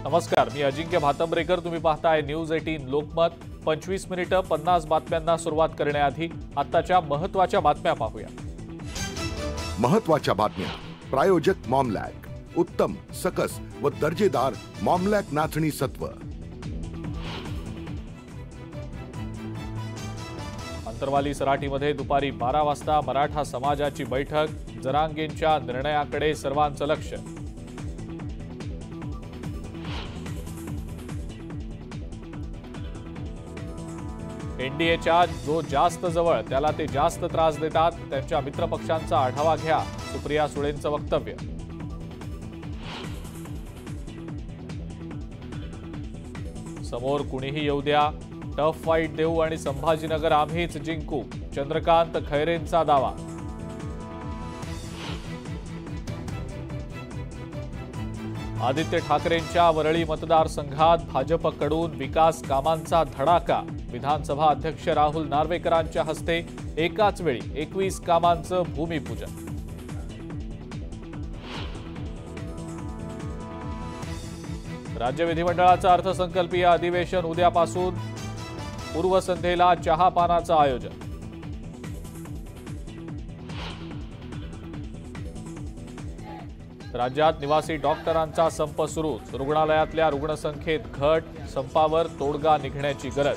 नमस्कार, मी अजिंक्य भातंब्रेकर. तुम्ही पाहताय न्यूज 18 लोकमत. 25 मिनिटं 50 बातम्यांना सुरुवात करण्याआधी आत्ताच्या महत्त्वाच्या बातम्या पाहूया. महत्त्वाच्या बातम्या. प्रायोजक मॉमलॅक, उत्तम, सकस व दर्जेदार मॉमलॅक नाचणी सत्व. अंतरवाली सराटीमध्ये दुपारी 12 वाजता मराठा समाजाची बैठक. जरांगेंच्या निर्णयाकडे सर्वांचं लक्ष. एनडीएच्या जो जास्त जवळ त्याला ते जास्त त्रास देतात. त्यांच्या मित्रपक्षांचा आढावा घ्या, सुप्रिया सुळेंचं वक्तव्य. समोर कुणीही येऊ द्या, टफ फाईट देऊ आणि संभाजीनगर आम्हीच जिंकू, चंद्रकांत खैरेंचा दावा. आदित्य ठाकरेंच्या वरळी मतदारसंघात भाजपकडून विकास कामांचा धडाका. विधानसभा अध्यक्ष राहुल नार्वेकरांच्या हस्ते एकाच वेळी 21 कामांचं भूमिपूजन. राज्य विधिमंडळाचं अर्थसंकल्पीय अधिवेशन उद्यापासून. पूर्वसंध्येला चहापानाचं आयोजन. राज्यात निवासी डॉक्टरांचा संप सुरूच. रुग्णालयातल्या रुग्णसंख्येत घट. संपावर तोडगा निघण्याची गरज.